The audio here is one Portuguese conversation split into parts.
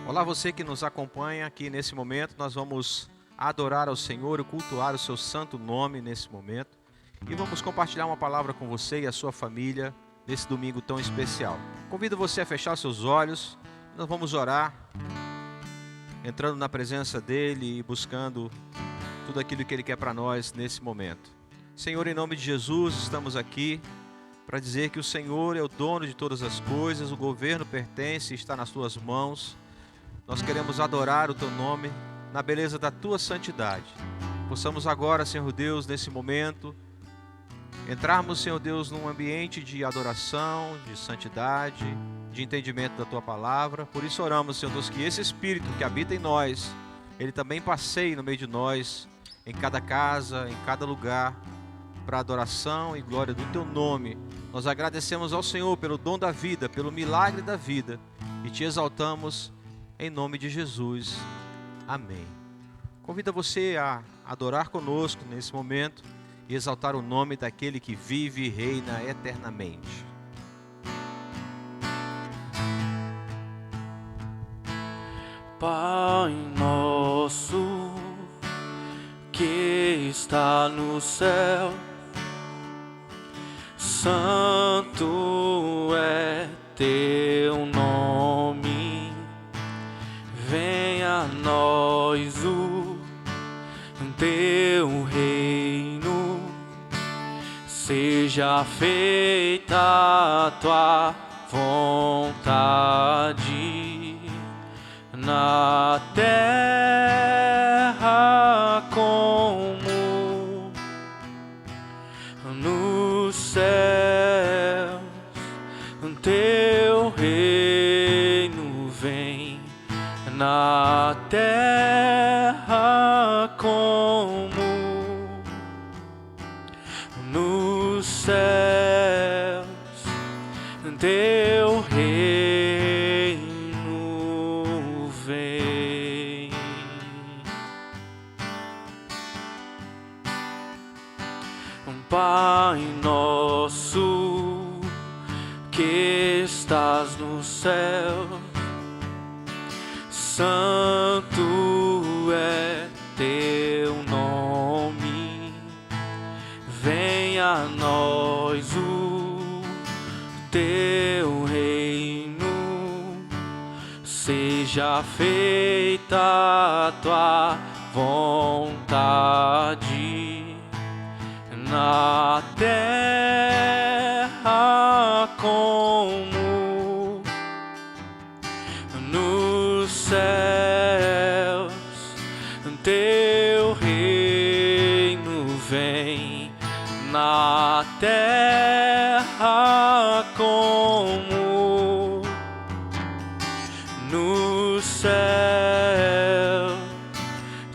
Olá, você que nos acompanha aqui nesse momento. Nós vamos adorar ao Senhor e cultuar o seu santo nome nesse momento. E vamos compartilhar uma palavra com você e a sua família nesse domingo tão especial. Convido você a fechar seus olhos. Nós vamos orar, entrando na presença dEle e buscando tudo aquilo que Ele quer para nós nesse momento. Senhor, em nome de Jesus, estamos aqui para dizer que o Senhor é o dono de todas as coisas, o governo pertence e está nas tuas mãos. Nós queremos adorar o teu nome na beleza da tua santidade. Possamos agora, Senhor Deus, nesse momento, entrarmos, Senhor Deus, num ambiente de adoração, de santidade, de entendimento da tua palavra. Por isso oramos, Senhor Deus, que esse Espírito que habita em nós, ele também passeie no meio de nós, em cada casa, em cada lugar, para adoração e glória do teu nome. Nós agradecemos ao Senhor pelo dom da vida, pelo milagre da vida, e te exaltamos em nome de Jesus. Amém. Convido você a adorar conosco nesse momento e exaltar o nome daquele que vive e reina eternamente. Pai nosso que está no céu, santo é teu nome. Venha a nós o teu reino, seja feita a tua vontade, na terra como nos céus. Teu reino vem, na terra como nos céus. Teu reino vem. Pai nosso que estás no céu, santo é teu nome. Venha a nós o teu reino, seja feita a tua vontade, na terra como nos céus. Teu reino vem, na terra como nos céus.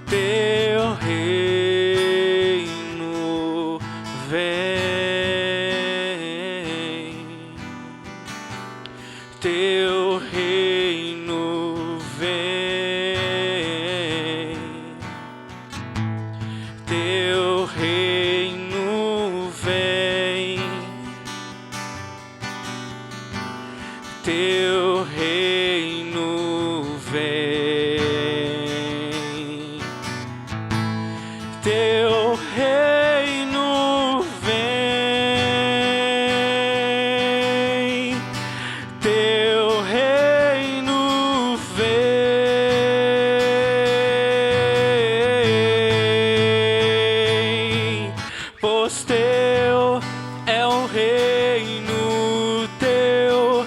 Teu reino vem. Teu reino vem. Teu reino vem. Teu reino vem. Teu reino vem. Teu reino vem. Pois teu é o reino, teu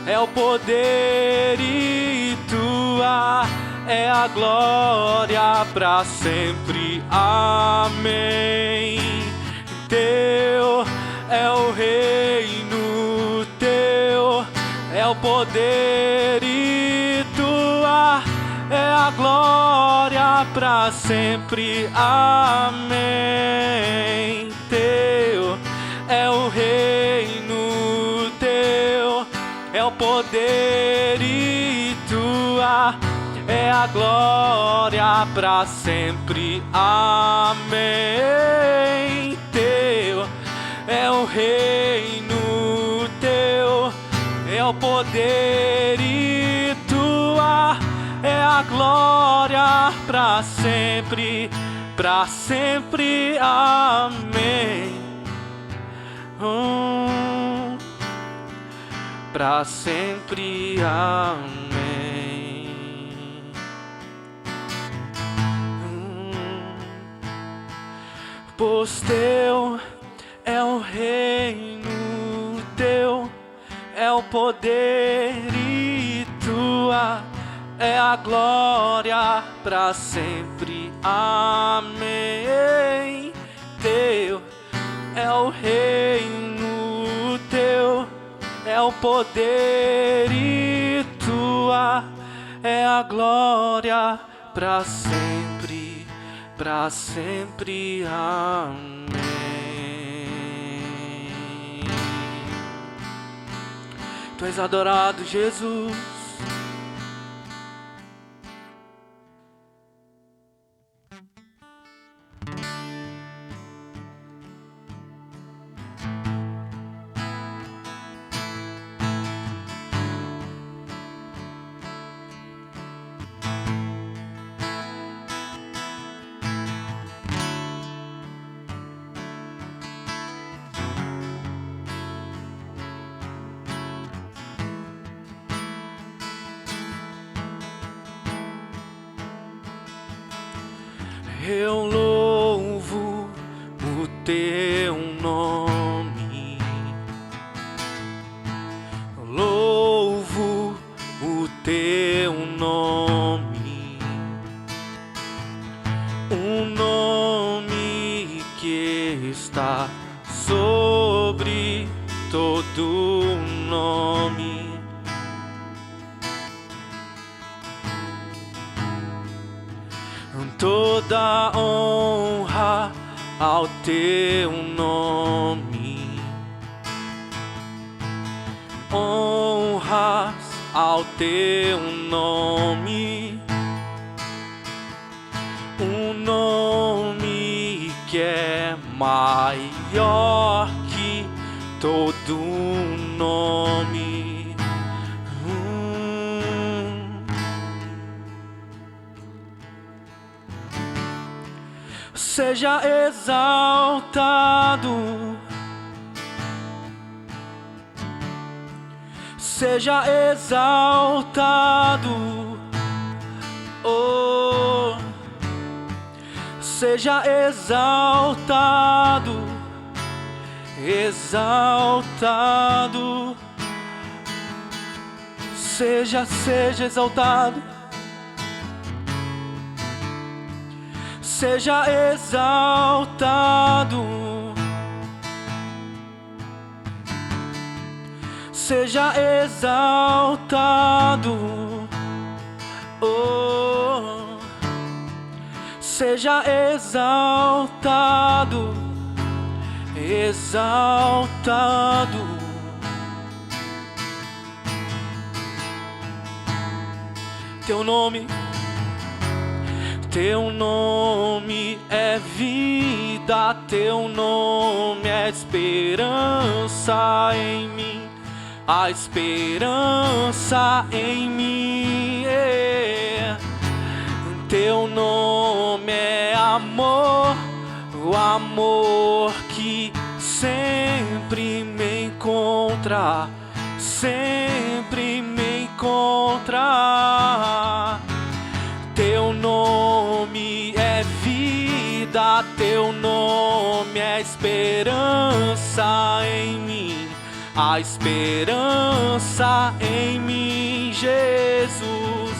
é o poder e tua é a glória para sempre. Amém. Teu é o reino, teu é o poder e tua é a glória para sempre. Amém. Teu é o reino, teu é o poder e tua é a glória para sempre. Amém. Teu é o reino, teu é o poder e tua a glória para sempre, amém. Para sempre, amém. Pois teu é o reino, teu é o poder e tua é a glória para sempre, amém. Teu é o reino, teu é o poder e tua é a glória para sempre, amém. Tu és adorado, Jesus. Eu louvo o teu nome, louvo o teu nome, um nome que está sobre todo nome. Toda honra ao teu nome, honras ao teu nome, um nome que é maior que todo nome. Seja exaltado, seja exaltado, oh, seja exaltado, exaltado, seja exaltado. Seja exaltado, seja exaltado, oh, seja exaltado, exaltado. Teu nome é vida, teu nome é esperança em mim, a esperança em mim. Teu nome é amor, o amor que sempre me encontra, sempre me encontra. Teu nome é vida, teu nome é esperança em mim, a esperança em mim, Jesus.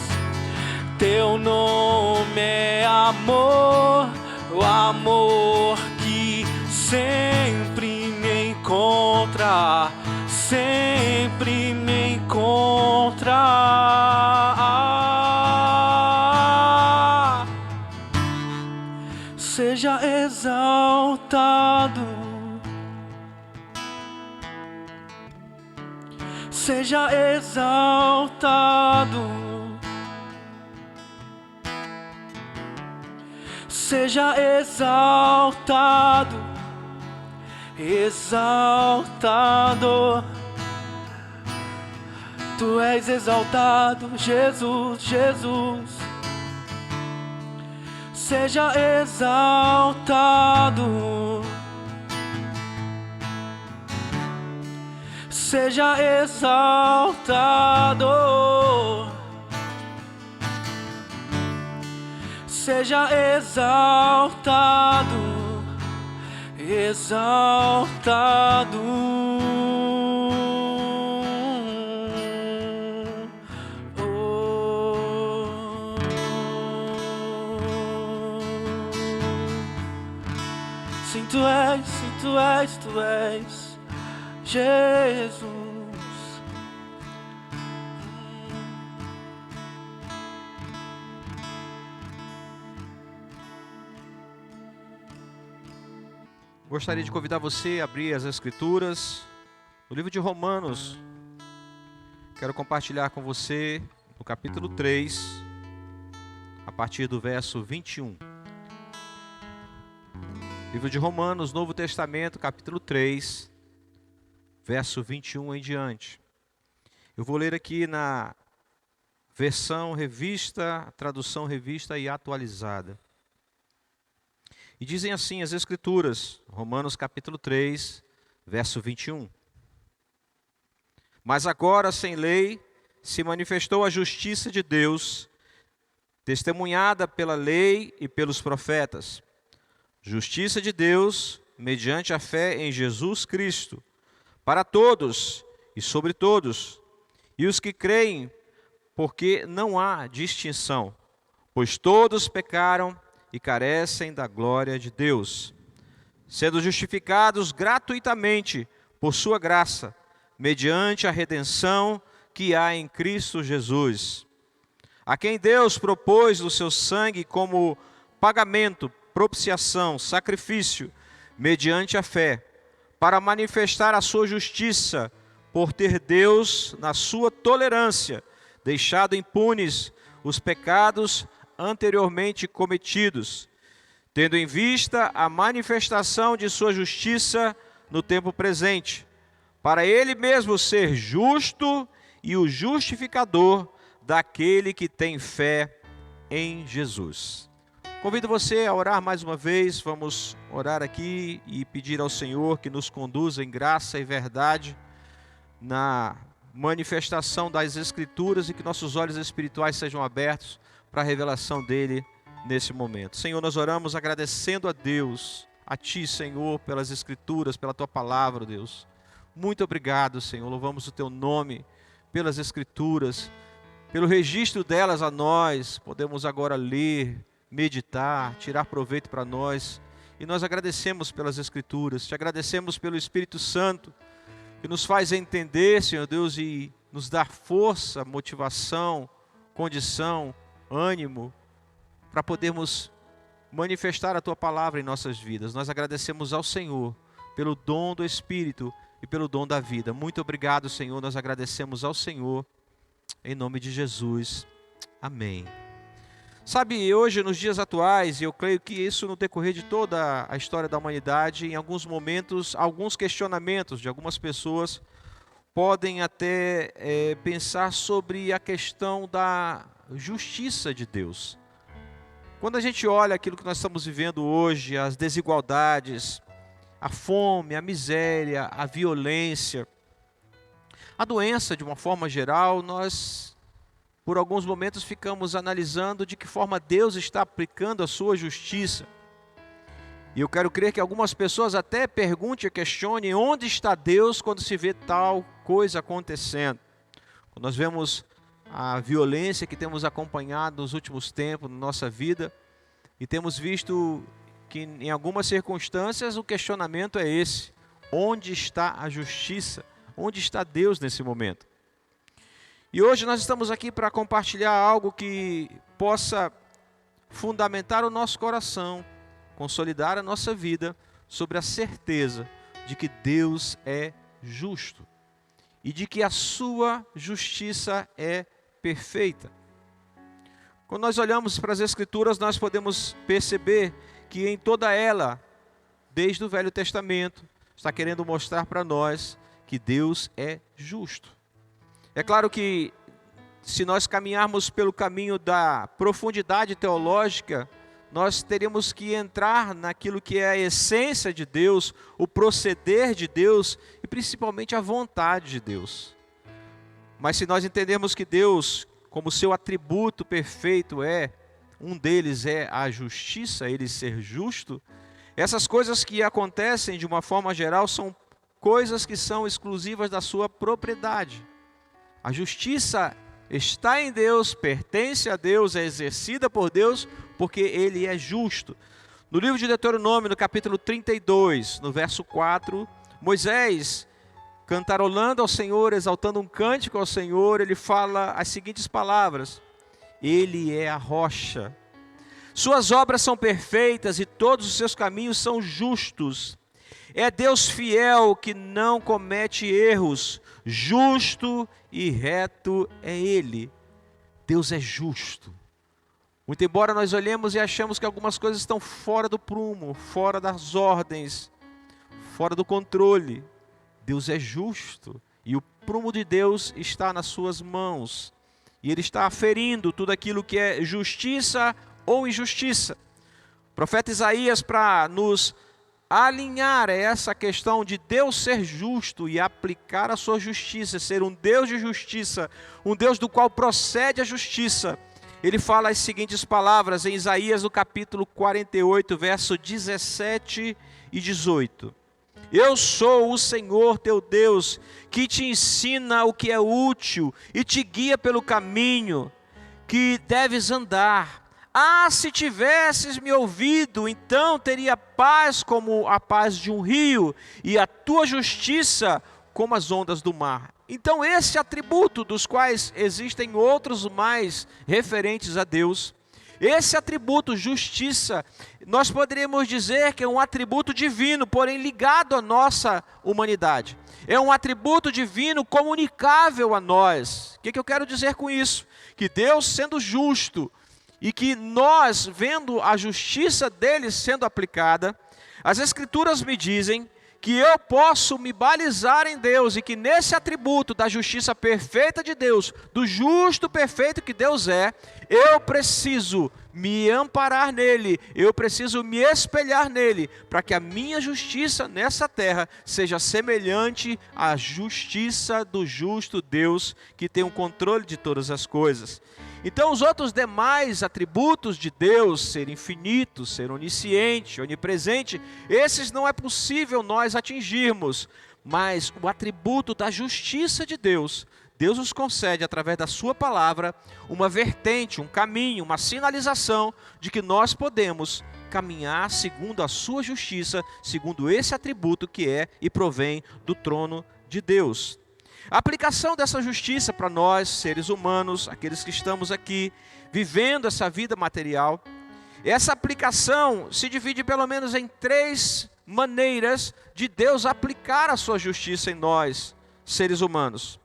Teu nome é amor, o amor que sempre me encontra, sempre me encontra. Seja exaltado, seja exaltado, seja exaltado, exaltado. Tu és exaltado, Jesus, Jesus. Seja exaltado. Seja exaltado. Seja exaltado. Exaltado. Sim, tu és, tu és Jesus. Gostaria de convidar você a abrir as Escrituras, no livro de Romanos. Quero compartilhar com você no capítulo 3, a partir do verso 21. Livro de Romanos, Novo Testamento, capítulo 3, verso 21 em diante. Eu vou ler aqui na versão revista, tradução revista e atualizada. E dizem assim as Escrituras, Romanos capítulo 3, verso 21. Mas agora, sem lei, se manifestou a justiça de Deus, testemunhada pela lei e pelos profetas. Justiça de Deus, mediante a fé em Jesus Cristo, para todos e sobre todos, e os que creem, porque não há distinção, pois todos pecaram e carecem da glória de Deus, sendo justificados gratuitamente por sua graça, mediante a redenção que há em Cristo Jesus, a quem Deus propôs o seu sangue como pagamento, propiciação, sacrifício, mediante a fé, para manifestar a sua justiça, por ter Deus, na sua tolerância, deixado impunes os pecados anteriormente cometidos, tendo em vista a manifestação de sua justiça no tempo presente, para ele mesmo ser justo e o justificador daquele que tem fé em Jesus. Convido você a orar mais uma vez. Vamos orar aqui e pedir ao Senhor que nos conduza em graça e verdade na manifestação das Escrituras e que nossos olhos espirituais sejam abertos para a revelação dele nesse momento. Senhor, nós oramos agradecendo a Deus, a Ti, Senhor, pelas Escrituras, pela Tua palavra, Deus. Muito obrigado, Senhor. Louvamos o Teu nome pelas Escrituras, pelo registro delas a nós. Podemos agora ler, meditar, tirar proveito para nós. E nós agradecemos pelas Escrituras, Te agradecemos pelo Espírito Santo, que nos faz entender, Senhor Deus, e nos dar força, motivação, condição, ânimo, para podermos manifestar a Tua palavra em nossas vidas. Nós agradecemos ao Senhor pelo dom do Espírito e pelo dom da vida. Muito obrigado, Senhor. Nós agradecemos ao Senhor, em nome de Jesus. Amém. Sabe, hoje, nos dias atuais, e eu creio que isso no decorrer de toda a história da humanidade, em alguns momentos, alguns questionamentos de algumas pessoas podem até pensar sobre a questão da justiça de Deus. Quando a gente olha aquilo que nós estamos vivendo hoje, as desigualdades, a fome, a miséria, a violência, a doença de uma forma geral, nós, por alguns momentos, ficamos analisando de que forma Deus está aplicando a sua justiça. E eu quero crer que algumas pessoas até perguntem e questionem onde está Deus quando se vê tal coisa acontecendo. Quando nós vemos a violência que temos acompanhado nos últimos tempos na nossa vida, e temos visto que em algumas circunstâncias o questionamento é esse: onde está a justiça? Onde está Deus nesse momento? E hoje nós estamos aqui para compartilhar algo que possa fundamentar o nosso coração, consolidar a nossa vida sobre a certeza de que Deus é justo e de que a sua justiça é perfeita. Quando nós olhamos para as Escrituras, nós podemos perceber que em toda ela, desde o Velho Testamento, está querendo mostrar para nós que Deus é justo. É claro que se nós caminharmos pelo caminho da profundidade teológica, nós teríamos que entrar naquilo que é a essência de Deus, o proceder de Deus e principalmente a vontade de Deus. Mas se nós entendermos que Deus, como seu atributo perfeito um deles é a justiça, ele ser justo, essas coisas que acontecem de uma forma geral são coisas que são exclusivas da sua propriedade. A justiça está em Deus, pertence a Deus, é exercida por Deus, porque Ele é justo. No livro de Deuteronômio, no capítulo 32, no verso 4, Moisés, cantarolando ao Senhor, exaltando um cântico ao Senhor, ele fala as seguintes palavras: Ele é a rocha, suas obras são perfeitas e todos os seus caminhos são justos. É Deus fiel que não comete erros, justo e reto é Ele. Deus é justo. Muito embora nós olhemos e achamos que algumas coisas estão fora do prumo, fora das ordens, fora do controle, Deus é justo e o prumo de Deus está nas suas mãos. E Ele está aferindo tudo aquilo que é justiça ou injustiça. O profeta Isaías, para nos alinhar essa questão de Deus ser justo e aplicar a sua justiça, ser um Deus de justiça, um Deus do qual procede a justiça, ele fala as seguintes palavras em Isaías no capítulo 48, verso 17 e 18. Eu sou o Senhor teu Deus, que te ensina o que é útil e te guia pelo caminho que deves andar. Ah, se tivesses me ouvido, então teria paz como a paz de um rio, e a tua justiça como as ondas do mar. Então esse atributo, dos quais existem outros mais referentes a Deus, esse atributo, justiça, nós poderíamos dizer que é um atributo divino, porém ligado à nossa humanidade. É um atributo divino comunicável a nós. O que eu quero dizer com isso? Que Deus, sendo justo, e que nós, vendo a justiça dele sendo aplicada, as Escrituras me dizem que eu posso me balizar em Deus e que nesse atributo da justiça perfeita de Deus, do justo perfeito que Deus é, eu preciso me amparar nele, eu preciso me espelhar nele, para que a minha justiça nessa terra seja semelhante à justiça do justo Deus que tem o controle de todas as coisas. Então os outros demais atributos de Deus, ser infinito, ser onisciente, onipresente, esses não é possível nós atingirmos, mas o atributo da justiça de Deus, Deus nos concede através da sua palavra uma vertente, um caminho, uma sinalização de que nós podemos caminhar segundo a sua justiça, segundo esse atributo que é e provém do trono de Deus. A aplicação dessa justiça para nós, seres humanos, aqueles que estamos aqui, vivendo essa vida material, essa aplicação se divide pelo menos em 3 maneiras de Deus aplicar a sua justiça em nós, seres humanos.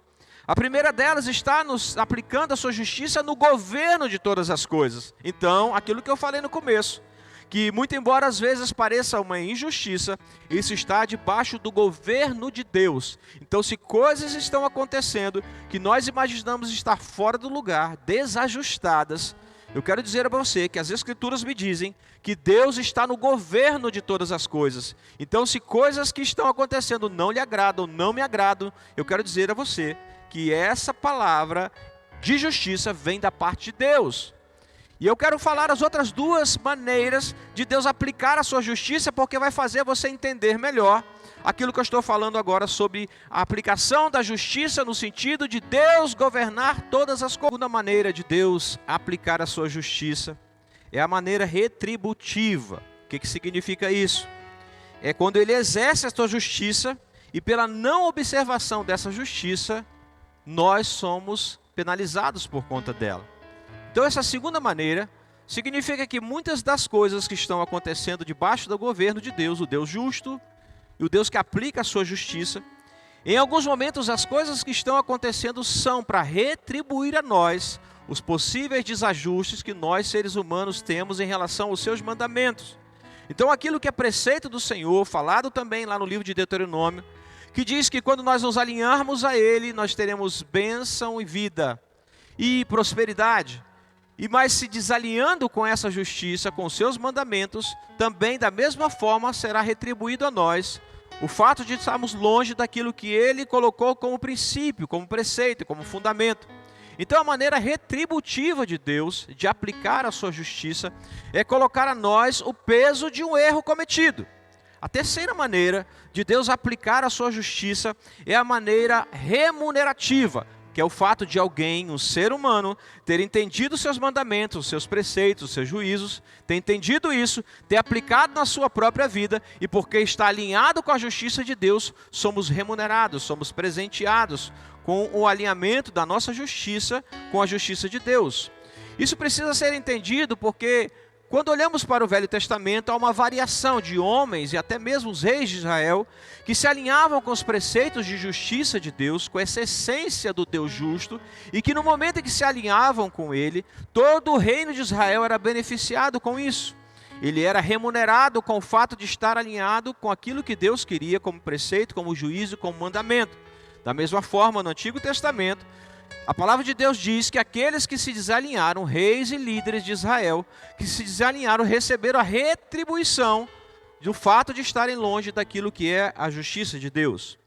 A primeira delas está nos aplicando a sua justiça no governo de todas as coisas. Então, aquilo que eu falei no começo, que muito embora às vezes pareça uma injustiça, isso está debaixo do governo de Deus. Então, se coisas estão acontecendo que nós imaginamos estar fora do lugar, desajustadas, eu quero dizer a você que as Escrituras me dizem que Deus está no governo de todas as coisas. Então, se coisas que estão acontecendo não lhe agradam, não me agradam, eu quero dizer a você que essa palavra de justiça vem da parte de Deus. E eu quero falar as outras 2 maneiras de Deus aplicar a sua justiça, porque vai fazer você entender melhor aquilo que eu estou falando agora sobre a aplicação da justiça no sentido de Deus governar todas as coisas. A segunda maneira de Deus aplicar a sua justiça é a maneira retributiva. O que significa isso? É quando Ele exerce a sua justiça e pela não observação dessa justiça, nós somos penalizados por conta dela. Então essa segunda maneira significa que muitas das coisas que estão acontecendo debaixo do governo de Deus, o Deus justo e o Deus que aplica a sua justiça, em alguns momentos as coisas que estão acontecendo são para retribuir a nós os possíveis desajustes que nós seres humanos temos em relação aos seus mandamentos. Então aquilo que é preceito do Senhor, falado também lá no livro de Deuteronômio, que diz que quando nós nos alinharmos a Ele, nós teremos bênção e vida e prosperidade. E mais se desalinhando com essa justiça, com os seus mandamentos, também da mesma forma será retribuído a nós o fato de estarmos longe daquilo que Ele colocou como princípio, como preceito, como fundamento. Então a maneira retributiva de Deus de aplicar a sua justiça é colocar a nós o peso de um erro cometido. A terceira maneira de Deus aplicar a sua justiça é a maneira remunerativa, que é o fato de alguém, um ser humano, ter entendido os seus mandamentos, os seus preceitos, os seus juízos, ter entendido isso, ter aplicado na sua própria vida, e porque está alinhado com a justiça de Deus, somos remunerados, somos presenteados com o alinhamento da nossa justiça com a justiça de Deus. Isso precisa ser entendido porque quando olhamos para o Velho Testamento, há uma variação de homens e até mesmo os reis de Israel que se alinhavam com os preceitos de justiça de Deus, com essa essência do Deus justo, e que no momento em que se alinhavam com ele, todo o reino de Israel era beneficiado com isso. Ele era remunerado com o fato de estar alinhado com aquilo que Deus queria como preceito, como juízo, como mandamento. Da mesma forma, no Antigo Testamento, a palavra de Deus diz que aqueles que se desalinharam, reis e líderes de Israel, que se desalinharam, receberam a retribuição do fato de estarem longe daquilo que é a justiça de Deus.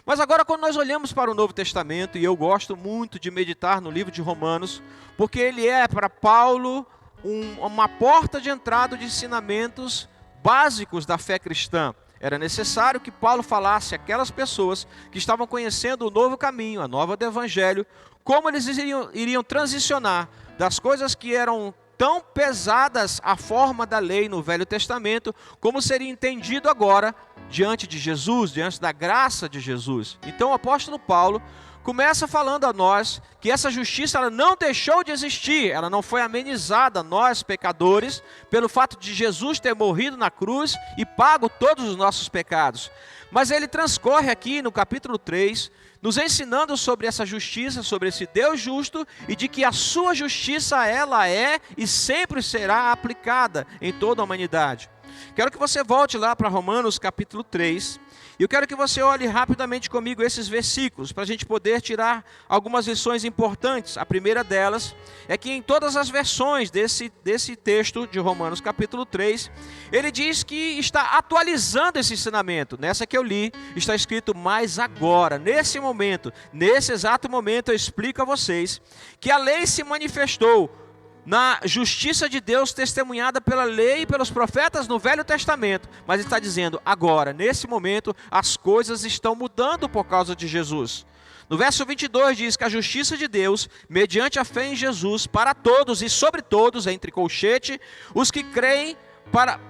Mas agora quando nós olhamos para o Novo Testamento, e eu gosto muito de meditar no livro de Romanos, porque ele é para Paulo uma porta de entrada de ensinamentos básicos da fé cristã. Era necessário que Paulo falasse àquelas pessoas que estavam conhecendo o novo caminho, a nova do Evangelho, como eles iriam transicionar das coisas que eram tão pesadas à forma da lei no Velho Testamento, como seria entendido agora diante de Jesus, diante da graça de Jesus. Então o apóstolo Paulo começa falando a nós que essa justiça ela não deixou de existir, ela não foi amenizada, nós pecadores, pelo fato de Jesus ter morrido na cruz e pago todos os nossos pecados. Mas ele transcorre aqui no capítulo 3, nos ensinando sobre essa justiça, sobre esse Deus justo e de que a sua justiça ela é e sempre será aplicada em toda a humanidade. Quero que você volte lá para Romanos capítulo 3, e eu quero que você olhe rapidamente comigo esses versículos, para a gente poder tirar algumas lições importantes. A primeira delas é que em todas as versões desse texto de Romanos capítulo 3, ele diz que está atualizando esse ensinamento. Nessa que eu li, está escrito, mas agora, nesse momento, nesse exato momento, eu explico a vocês que a lei se manifestou na justiça de Deus testemunhada pela lei e pelos profetas no Velho Testamento, mas está dizendo, agora, nesse momento, as coisas estão mudando por causa de Jesus. No verso 22 diz que a justiça de Deus, mediante a fé em Jesus, para todos e sobre todos, entre colchete, os que creem,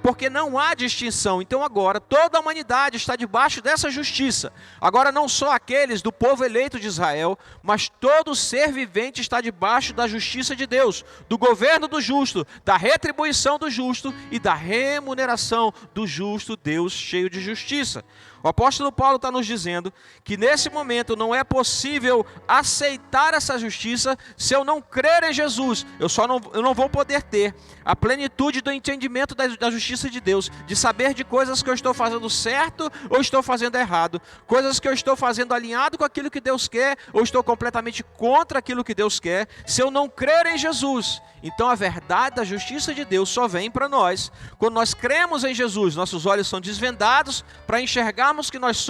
porque não há distinção. Então agora toda a humanidade está debaixo dessa justiça. Agora não só aqueles do povo eleito de Israel, mas todo ser vivente está debaixo da justiça de Deus, do governo do justo, da retribuição do justo e da remuneração do justo Deus cheio de justiça. O apóstolo Paulo está nos dizendo que nesse momento não é possível aceitar essa justiça se eu não crer em Jesus. Eu não vou poder ter a plenitude do entendimento da justiça de Deus, de saber de coisas que eu estou fazendo certo ou estou fazendo errado, coisas que eu estou fazendo alinhado com aquilo que Deus quer ou estou completamente contra aquilo que Deus quer, se eu não crer em Jesus. Então a verdade da justiça de Deus só vem para nós quando nós cremos em Jesus. Nossos olhos são desvendados para enxergarmos que nós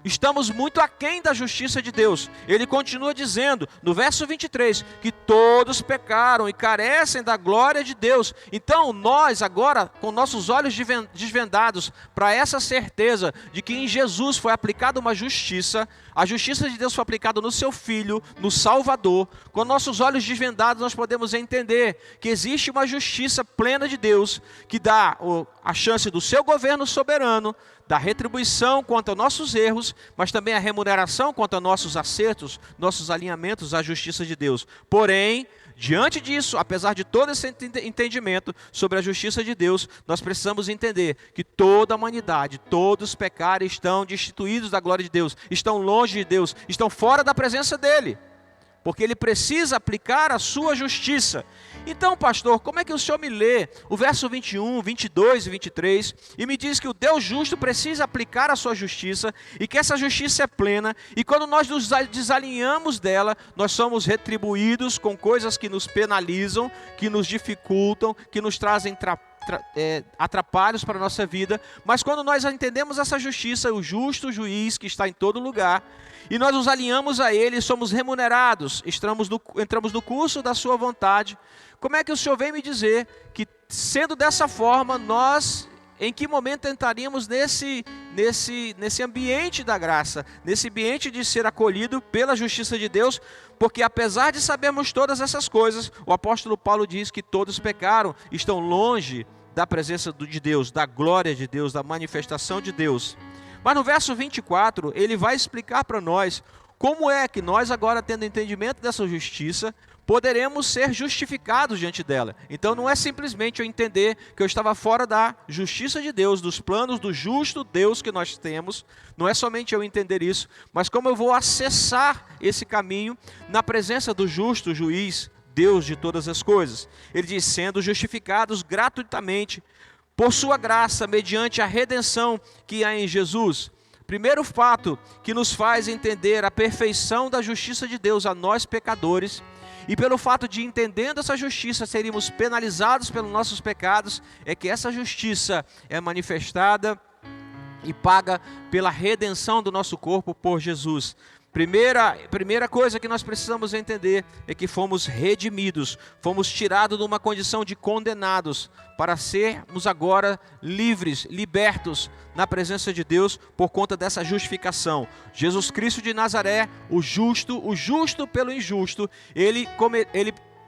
estamos muito aquém da justiça de Deus. Ele continua dizendo no verso 23 que todos pecaram e carecem da glória de Deus. Então nós agora, com nossos olhos desvendados para essa certeza de que em Jesus foi aplicada uma justiça, a justiça de Deus foi aplicada no seu Filho, no Salvador. Com nossos olhos desvendados nós podemos entender que existe uma justiça plena de Deus que dá a chance do seu governo soberano, da retribuição quanto aos nossos erros, mas também a remuneração quanto aos nossos acertos, nossos alinhamentos à justiça de Deus. Porém, diante disso, apesar de todo esse entendimento sobre a justiça de Deus, nós precisamos entender que toda a humanidade, todos pecaram e estão destituídos da glória de Deus, estão longe de Deus, estão fora da presença dEle, porque Ele precisa aplicar a sua justiça. Então, pastor, como é que o senhor me lê o verso 21, 22 e 23 e me diz que o Deus justo precisa aplicar a sua justiça e que essa justiça é plena e quando nós nos desalinhamos dela, nós somos retribuídos com coisas que nos penalizam, que nos dificultam, que nos trazem atrapalhos para a nossa vida, mas quando nós entendemos essa justiça, o justo juiz que está em todo lugar, e nós nos alinhamos a Ele, somos remunerados, entramos no curso da sua vontade, como é que o Senhor vem me dizer que, sendo dessa forma, nós, em que momento entraríamos nesse ambiente da graça, nesse ambiente de ser acolhido pela justiça de Deus, porque apesar de sabermos todas essas coisas, o apóstolo Paulo diz que todos pecaram, estão longe da presença de Deus, da glória de Deus, da manifestação de Deus. Mas no verso 24, ele vai explicar para nós como é que nós agora, tendo entendimento dessa justiça, poderemos ser justificados diante dela. Então não é simplesmente eu entender que eu estava fora da justiça de Deus, dos planos do justo Deus que nós temos, não é somente eu entender isso, mas como eu vou acessar esse caminho na presença do justo juiz, Deus de todas as coisas. Ele diz, sendo justificados gratuitamente por sua graça, mediante a redenção que há em Jesus. Primeiro fato que nos faz entender a perfeição da justiça de Deus a nós pecadores, e pelo fato de, entendendo essa justiça, seríamos penalizados pelos nossos pecados, é que essa justiça é manifestada e paga pela redenção do nosso corpo por Jesus. Primeira coisa que nós precisamos entender é que fomos redimidos, fomos tirados de uma condição de condenados para sermos agora livres, libertos na presença de Deus por conta dessa justificação. Jesus Cristo de Nazaré, o justo pelo injusto, ele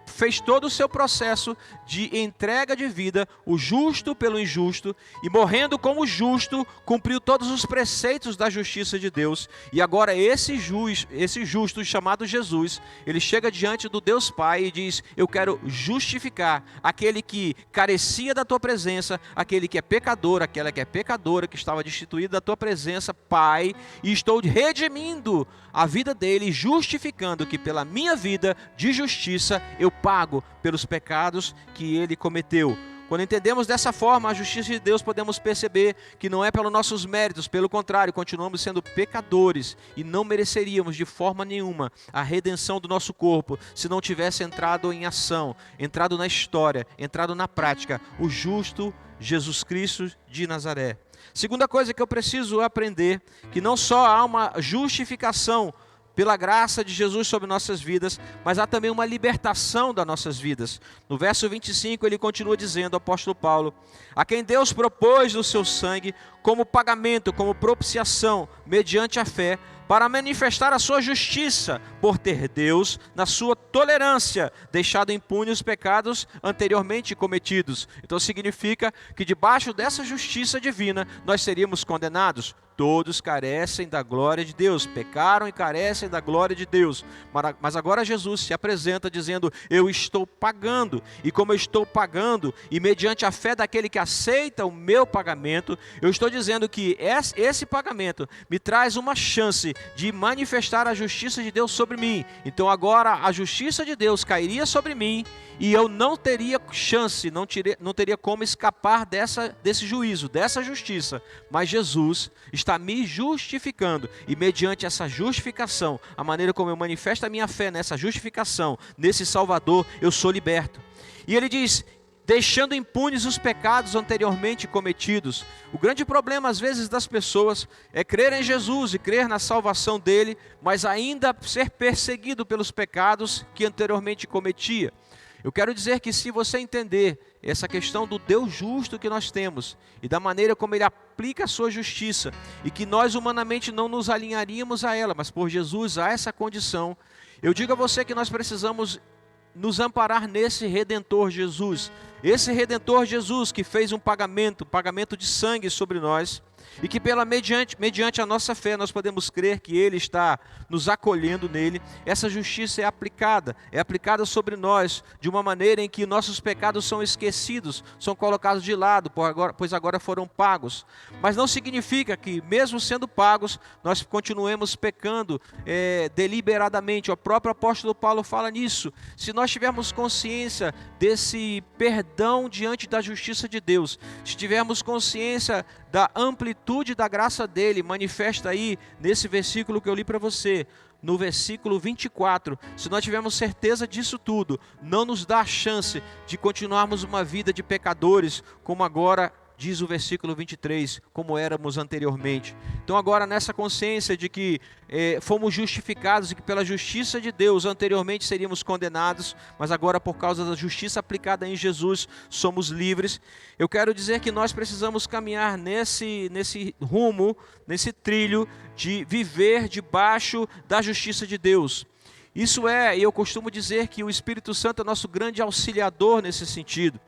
fez todo o seu processo de entrega de vida, o justo pelo injusto, e morrendo como justo, cumpriu todos os preceitos da justiça de Deus. E agora esse justo chamado Jesus, ele chega diante do Deus Pai e diz, eu quero justificar aquele que carecia da tua presença, aquele que é pecador, aquela que é pecadora, que estava destituída da tua presença, Pai, e estou redimindo a vida dele, justificando que pela minha vida de justiça eu pago pelos pecados que ele cometeu. Quando entendemos dessa forma a justiça de Deus, podemos perceber que não é pelos nossos méritos, pelo contrário, continuamos sendo pecadores e não mereceríamos de forma nenhuma a redenção do nosso corpo se não tivesse entrado em ação, entrado na história, entrado na prática, o justo Jesus Cristo de Nazaré. Segunda coisa que eu preciso aprender, que não só há uma justificação pela graça de Jesus sobre nossas vidas, mas há também uma libertação das nossas vidas. No verso 25 ele continua dizendo, o apóstolo Paulo, a quem Deus propôs o seu sangue como pagamento, como propiciação, mediante a fé, para manifestar a sua justiça, por ter Deus, na sua tolerância, deixado impunes os pecados anteriormente cometidos. Então significa que debaixo dessa justiça divina, nós seríamos condenados. Todos carecem da glória de Deus, pecaram e carecem da glória de Deus. Mas agora Jesus se apresenta dizendo, eu estou pagando, e como eu estou pagando, e mediante a fé daquele que aceita o meu pagamento, eu estou dizendo que esse pagamento me traz uma chance de manifestar a justiça de Deus sobre mim. Então agora a justiça de Deus cairia sobre mim, e eu não teria chance, não teria como escapar desse juízo, dessa justiça. Mas Jesus está me justificando, e mediante essa justificação, a maneira como eu manifesto a minha fé nessa justificação, nesse Salvador, eu sou liberto. E ele diz, deixando impunes os pecados anteriormente cometidos. O grande problema às vezes das pessoas é crer em Jesus e crer na salvação dele, mas ainda ser perseguido pelos pecados que anteriormente cometia. Eu quero dizer que se você entender essa questão do Deus justo que nós temos e da maneira como Ele aplica a sua justiça e que nós humanamente não nos alinharíamos a ela, mas por Jesus há essa condição, eu digo a você que nós precisamos nos amparar nesse Redentor Jesus. Esse Redentor Jesus que fez um pagamento de sangue sobre nós, e que mediante a nossa fé nós podemos crer que Ele está nos acolhendo nele. Essa justiça é aplicada sobre nós de uma maneira em que nossos pecados são esquecidos, são colocados de lado, pois agora foram pagos. Mas não significa que, mesmo sendo pagos, nós continuemos pecando deliberadamente. O próprio apóstolo Paulo fala nisso. Se nós tivermos consciência desse perdão diante da justiça de Deus, se tivermos consciência da amplitude da graça dele, manifesta aí nesse versículo que eu li para você, no versículo 24, se nós tivermos certeza disso tudo, não nos dá a chance de continuarmos uma vida de pecadores, como agora diz o versículo 23, como éramos anteriormente. Então agora nessa consciência de que fomos justificados e que pela justiça de Deus anteriormente seríamos condenados, mas agora por causa da justiça aplicada em Jesus somos livres, eu quero dizer que nós precisamos caminhar nesse rumo, nesse trilho de viver debaixo da justiça de Deus. Isso e eu costumo dizer que o Espírito Santo é nosso grande auxiliador nesse sentido.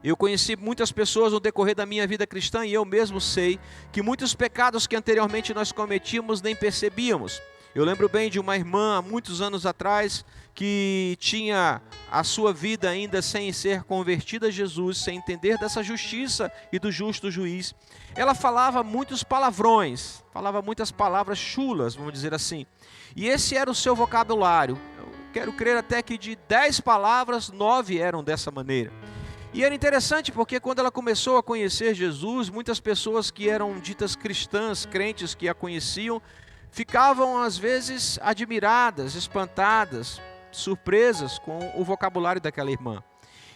Eu conheci muitas pessoas no decorrer da minha vida cristã e eu mesmo sei que muitos pecados que anteriormente nós cometíamos nem percebíamos. Eu lembro bem de uma irmã há muitos anos atrás que tinha a sua vida ainda sem ser convertida a Jesus, sem entender dessa justiça e do justo juiz. Ela falava muitos palavrões, falava muitas palavras chulas, vamos dizer assim. E esse era o seu vocabulário. Eu quero crer até que de 10 palavras, 9 eram dessa maneira. E era interessante porque quando ela começou a conhecer Jesus, muitas pessoas que eram ditas cristãs, crentes que a conheciam, ficavam às vezes admiradas, espantadas, surpresas com o vocabulário daquela irmã.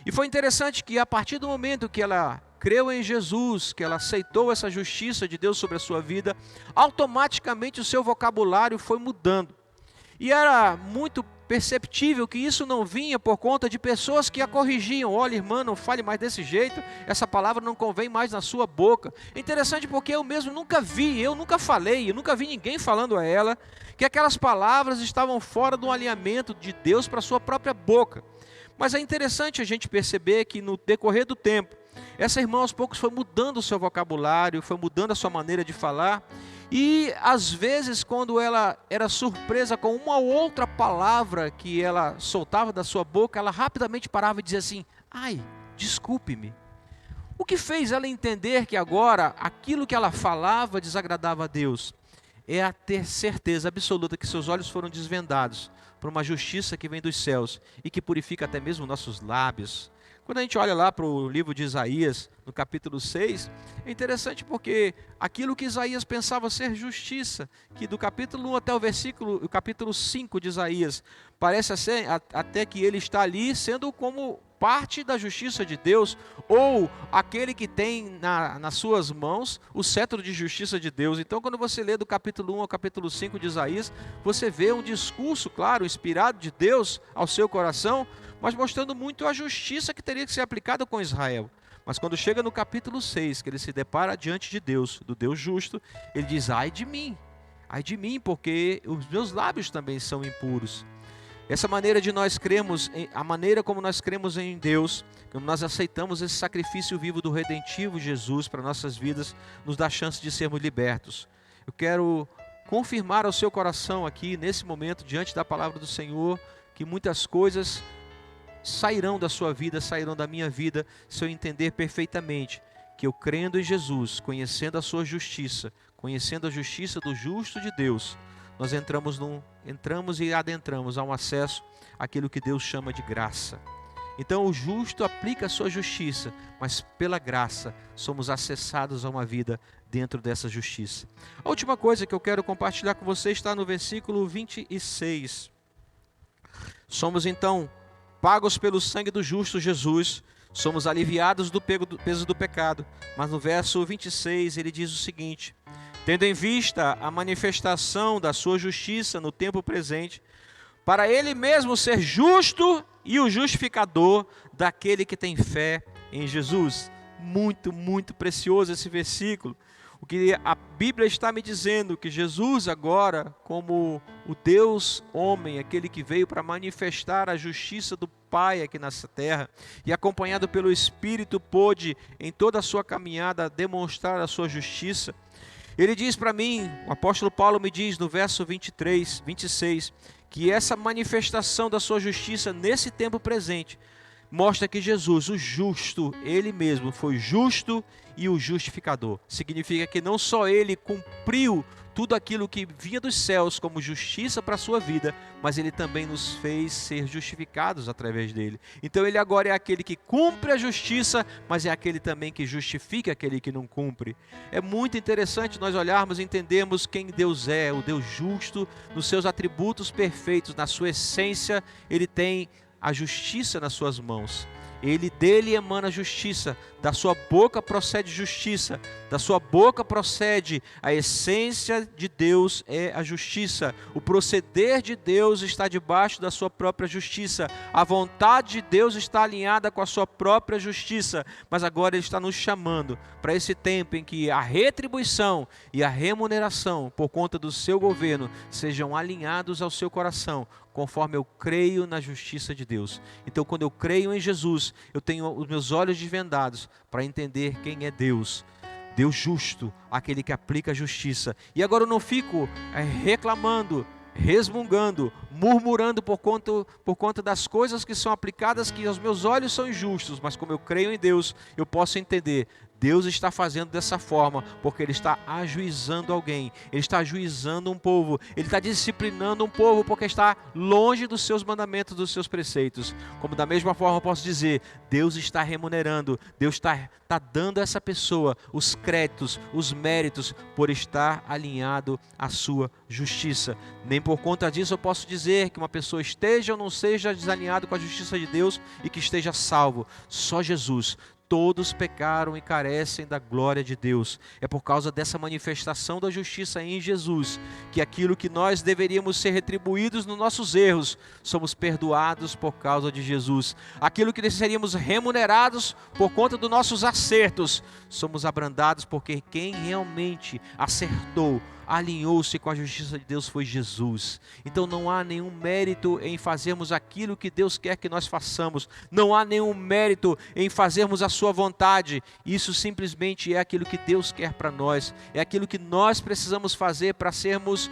E foi interessante que a partir do momento que ela creu em Jesus, que ela aceitou essa justiça de Deus sobre a sua vida, automaticamente o seu vocabulário foi mudando. E era muito perceptível que isso não vinha por conta de pessoas que a corrigiam. Olha, irmã, não fale mais desse jeito, essa palavra não convém mais na sua boca. É interessante porque eu mesmo nunca vi, eu nunca falei, eu nunca vi ninguém falando a ela que aquelas palavras estavam fora do alinhamento de Deus para a sua própria boca. Mas é interessante a gente perceber que no decorrer do tempo, essa irmã aos poucos foi mudando o seu vocabulário, foi mudando a sua maneira de falar. E às vezes quando ela era surpresa com uma ou outra palavra que ela soltava da sua boca, ela rapidamente parava e dizia assim: ai, desculpe-me. O que fez ela entender que agora aquilo que ela falava desagradava a Deus é a ter certeza absoluta que seus olhos foram desvendados por uma justiça que vem dos céus e que purifica até mesmo nossos lábios. Quando a gente olha lá para o livro de Isaías, no capítulo 6, é interessante porque aquilo que Isaías pensava ser justiça, que do capítulo 1 até o capítulo 5 de Isaías, parece até que ele está ali sendo como parte da justiça de Deus, ou aquele que tem nas suas mãos o cetro de justiça de Deus. Então quando você lê do capítulo 1 ao capítulo 5 de Isaías, você vê um discurso, claro, inspirado de Deus ao seu coração, mas mostrando muito a justiça que teria que ser aplicada com Israel. Mas quando chega no capítulo 6, que ele se depara diante de Deus, do Deus justo, ele diz: ai de mim, porque os meus lábios também são impuros. Essa maneira de nós cremos, a maneira como nós cremos em Deus, como nós aceitamos esse sacrifício vivo do redentivo Jesus para nossas vidas, nos dá a chance de sermos libertos. Eu quero confirmar ao seu coração aqui, nesse momento, diante da palavra do Senhor, que muitas coisas sairão da sua vida, sairão da minha vida, se eu entender perfeitamente que eu crendo em Jesus, conhecendo a sua justiça, conhecendo a justiça do justo de Deus, nós entramos e adentramos a um acesso àquilo que Deus chama de graça. Então o justo aplica a sua justiça, mas pela graça somos acessados a uma vida dentro dessa justiça. A última coisa que eu quero compartilhar com você está no versículo 26. Somos então pagos pelo sangue do justo Jesus, somos aliviados do peso do pecado. Mas no verso 26 ele diz o seguinte: tendo em vista a manifestação da sua justiça no tempo presente, para ele mesmo ser justo e o justificador daquele que tem fé em Jesus. Muito, muito precioso esse versículo. O que a Bíblia está me dizendo, que Jesus agora, como o Deus homem, aquele que veio para manifestar a justiça do Pai aqui nessa terra, e acompanhado pelo Espírito pôde em toda a sua caminhada demonstrar a sua justiça. Ele diz para mim, o apóstolo Paulo me diz no verso 23, 26, que essa manifestação da sua justiça nesse tempo presente mostra que Jesus, o justo, ele mesmo foi justo e o justificador. Significa que não só ele cumpriu tudo aquilo que vinha dos céus como justiça para a sua vida, mas ele também nos fez ser justificados através dele. Então ele agora é aquele que cumpre a justiça, mas é aquele também que justifica aquele que não cumpre. É muito interessante nós olharmos e entendermos quem Deus é, o Deus justo, nos seus atributos perfeitos, na sua essência, ele tem a justiça nas suas mãos. Dele emana justiça, da sua boca procede justiça, da sua boca procede a essência de Deus é a justiça. O proceder de Deus está debaixo da sua própria justiça. A vontade de Deus está alinhada com a sua própria justiça. Mas agora Ele está nos chamando para esse tempo em que a retribuição e a remuneração por conta do seu governo sejam alinhados ao seu coração, conforme eu creio na justiça de Deus. Então, quando eu creio em Jesus, eu tenho os meus olhos desvendados para entender quem é Deus. Deus justo, aquele que aplica a justiça. E agora eu não fico reclamando, resmungando, murmurando por conta das coisas que são aplicadas, que aos meus olhos são injustos, mas como eu creio em Deus, eu posso entender. Deus está fazendo dessa forma, porque Ele está ajuizando alguém, Ele está ajuizando um povo, Ele está disciplinando um povo, porque está longe dos seus mandamentos, dos seus preceitos. Como da mesma forma eu posso dizer, Deus está remunerando, Deus está dando a essa pessoa os créditos, os méritos, por estar alinhado à sua justiça. Nem por conta disso eu posso dizer que uma pessoa esteja ou não seja desalinhado com a justiça de Deus e que esteja salvo. Só Jesus. Todos pecaram e carecem da glória de Deus. É por causa dessa manifestação da justiça em Jesus que aquilo que nós deveríamos ser retribuídos nos nossos erros, somos perdoados por causa de Jesus. Aquilo que seríamos remunerados por conta dos nossos acertos, somos abrandados porque quem realmente acertou, alinhou-se com a justiça de Deus foi Jesus. Então não há nenhum mérito em fazermos aquilo que Deus quer que nós façamos. Não há nenhum mérito em fazermos a sua vontade. Isso simplesmente é aquilo que Deus quer para nós. É aquilo que nós precisamos fazer para sermos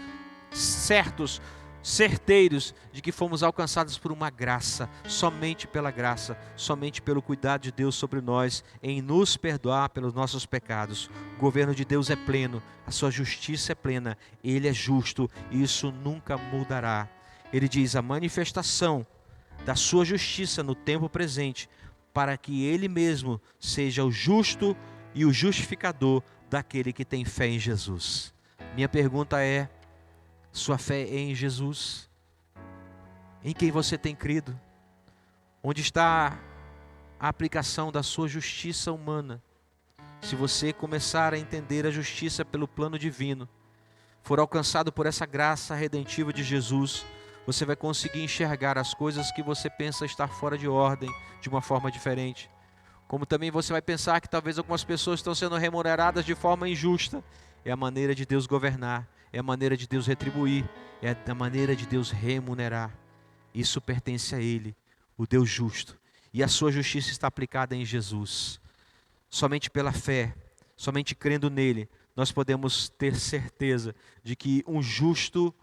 certos, certeiros de que fomos alcançados por uma graça, somente pela graça, somente pelo cuidado de Deus sobre nós, em nos perdoar pelos nossos pecados. O governo de Deus é pleno, a sua justiça é plena, Ele é justo e isso nunca mudará. Ele diz a manifestação da sua justiça no tempo presente, para que Ele mesmo seja o justo e o justificador daquele que tem fé em Jesus. Minha pergunta é, sua fé é em Jesus? Em quem você tem crido? Onde está a aplicação da sua justiça humana? Se você começar a entender a justiça pelo plano divino, for alcançado por essa graça redentiva de Jesus, você vai conseguir enxergar as coisas que você pensa estar fora de ordem de uma forma diferente. Como também você vai pensar que talvez algumas pessoas estão sendo remuneradas de forma injusta. É a maneira de Deus governar. É a maneira de Deus retribuir, é a maneira de Deus remunerar. Isso pertence a Ele, o Deus justo. E a sua justiça está aplicada em Jesus. Somente pela fé, somente crendo nele, nós podemos ter certeza de que um justo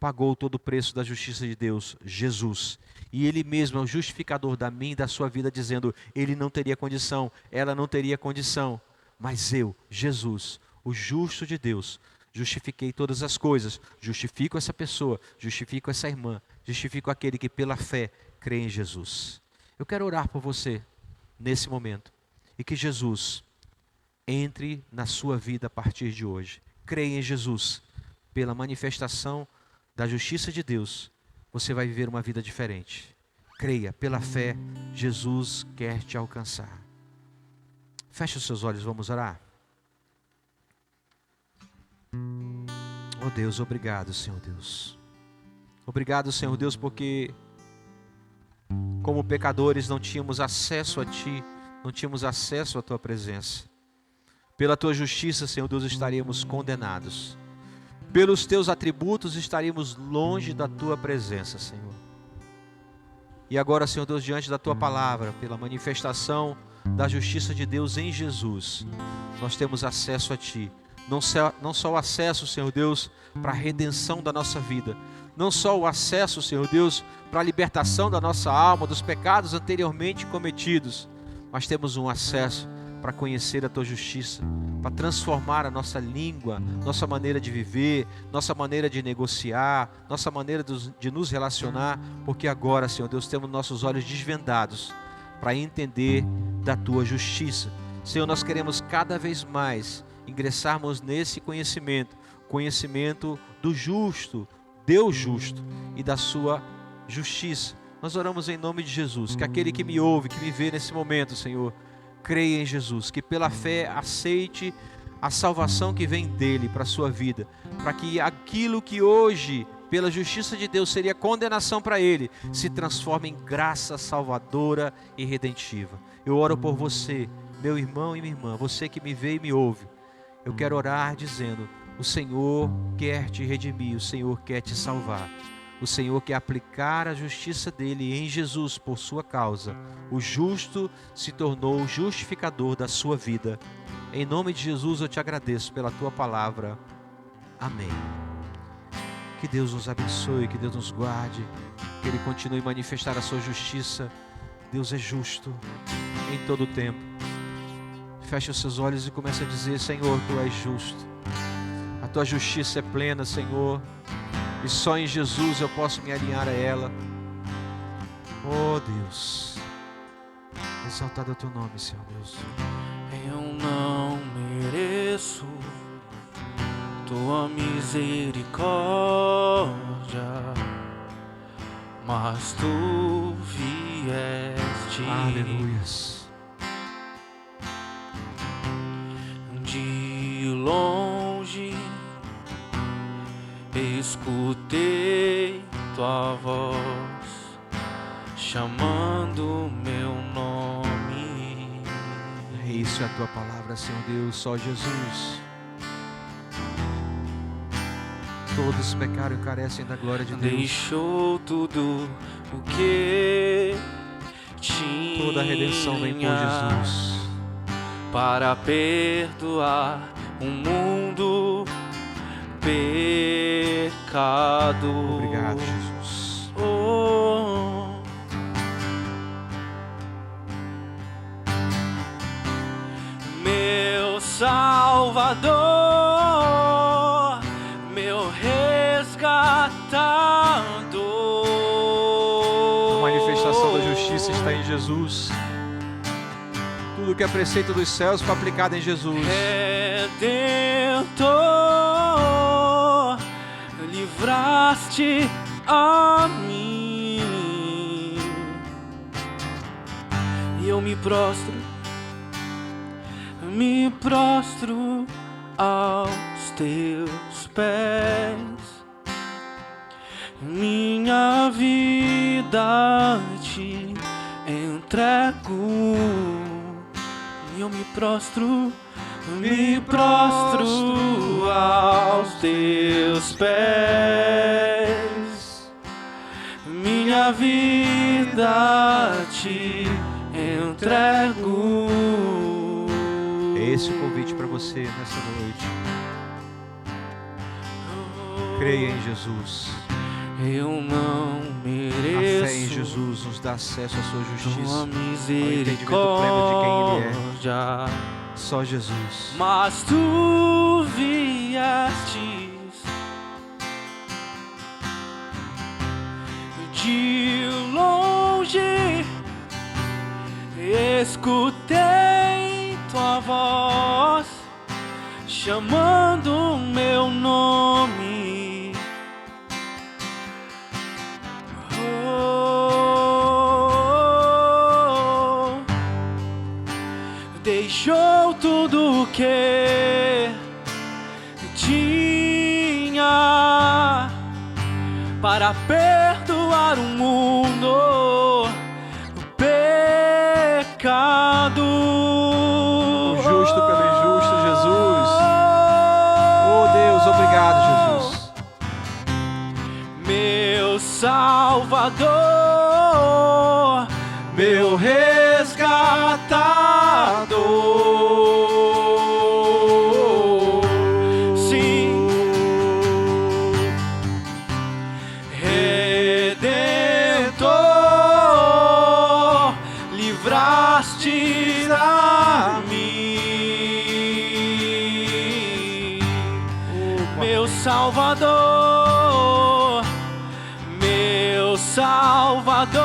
pagou todo o preço da justiça de Deus, Jesus. E Ele mesmo é o justificador da minha e da sua vida, dizendo, Ele não teria condição, ela não teria condição. Mas eu, Jesus, o justo de Deus, justifiquei todas as coisas, justifico essa pessoa, justifico essa irmã, justifico aquele que pela fé crê em Jesus. Eu quero orar por você nesse momento e que Jesus entre na sua vida a partir de hoje. Creia em Jesus, pela manifestação da justiça de Deus, você vai viver uma vida diferente. Creia, pela fé, Jesus quer te alcançar. Feche os seus olhos, vamos orar. Oh Deus, obrigado, Senhor Deus. Obrigado, Senhor Deus, porque como pecadores não tínhamos acesso a Ti, não tínhamos acesso à Tua presença. Pela tua justiça, Senhor Deus, estaríamos condenados. Pelos teus atributos estaríamos longe da tua presença, Senhor. E agora, Senhor Deus, diante da tua palavra, pela manifestação da justiça de Deus em Jesus, nós temos acesso a ti. Não só o acesso, Senhor Deus, para a redenção da nossa vida, não só o acesso, Senhor Deus, para a libertação da nossa alma, dos pecados anteriormente cometidos, mas temos um acesso para conhecer a tua justiça, para transformar a nossa língua, nossa maneira de viver, nossa maneira de negociar, nossa maneira de nos relacionar, porque agora, Senhor Deus, temos nossos olhos desvendados para entender da tua justiça. Senhor, nós queremos cada vez mais ingressarmos nesse conhecimento do justo, Deus justo e da sua justiça. Nós oramos em nome de Jesus, que aquele que me ouve, que me vê nesse momento, Senhor, creia em Jesus, que pela fé aceite a salvação que vem dele para a sua vida, para que aquilo que hoje, pela justiça de Deus, seria condenação para ele, se transforme em graça salvadora e redentiva. Eu oro por você, meu irmão e minha irmã, você que me vê e me ouve. Eu quero orar dizendo: o Senhor quer te redimir, o Senhor quer te salvar. O Senhor quer aplicar a justiça dele em Jesus por sua causa. O justo se tornou o justificador da sua vida. Em nome de Jesus eu te agradeço pela tua palavra. Amém. Que Deus nos abençoe, que Deus nos guarde, que Ele continue a manifestar a sua justiça. Deus é justo em todo o tempo. Feche os seus olhos e comece a dizer: Senhor, Tu és justo. A Tua justiça é plena, Senhor. E só em Jesus eu posso me alinhar a ela. Oh Deus, exaltado é o Teu nome, Senhor Deus. Eu não mereço Tua misericórdia, mas Tu vieste. Aleluias. De longe escutei Tua voz chamando meu nome. Isso é a Tua palavra, Senhor Deus, só Jesus. Todos pecaram e carecem da glória de Deus. Deixou tudo o que tinha, toda a redenção vem por Jesus, para perdoar um mundo pecado. Obrigado, Jesus. Oh, meu Salvador, meu resgatador. A manifestação da justiça está em Jesus. Tudo que é preceito dos céus foi aplicado em Jesus. Redentor, livraste a mim, e eu me prostro aos teus pés. Minha vida te entrego, e eu me prostro aos teus pés. Minha vida te entrego. Esse é o convite para você nessa noite. Creia em Jesus. Eu não mereço. A fé em Jesus nos dá acesso à sua justiça, Tua ao entendimento pleno de quem Ele é. misericórdia, Só Jesus. mas Tu viestes de longe, escutei Tua voz chamando meu nome. Oh, deixou tudo que tinha para perdoar o mundo pecado. O justo pelo injusto, Jesus Salvador, meu resgatador. Sim, Redentor, livraste a mim, meu Salvador, meu Salvador,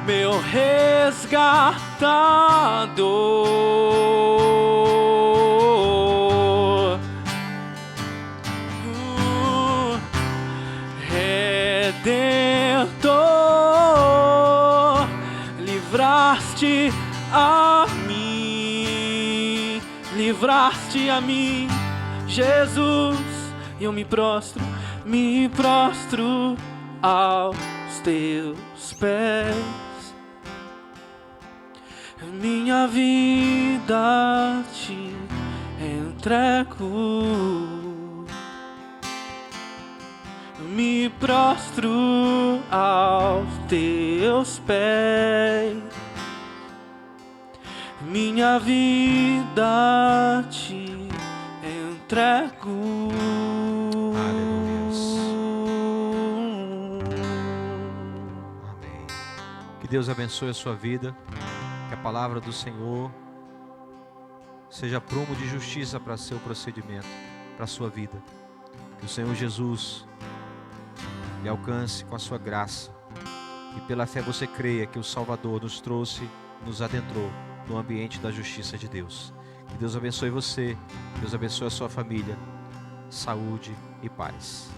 meu resgatador. Redentor, livraste a mim, livraste a mim, Jesus. E eu me prostro aos teus pés. Minha vida te entrego, me prostro aos teus pés. Minha vida te entrego. Amém. Que Deus abençoe a sua vida. Que a palavra do Senhor seja prumo de justiça para seu procedimento, para a sua vida. Que o Senhor Jesus lhe alcance com a sua graça. E pela fé você creia que o Salvador nos trouxe, nos adentrou no ambiente da justiça de Deus. Que Deus abençoe você. Deus abençoe a sua família. Saúde e paz.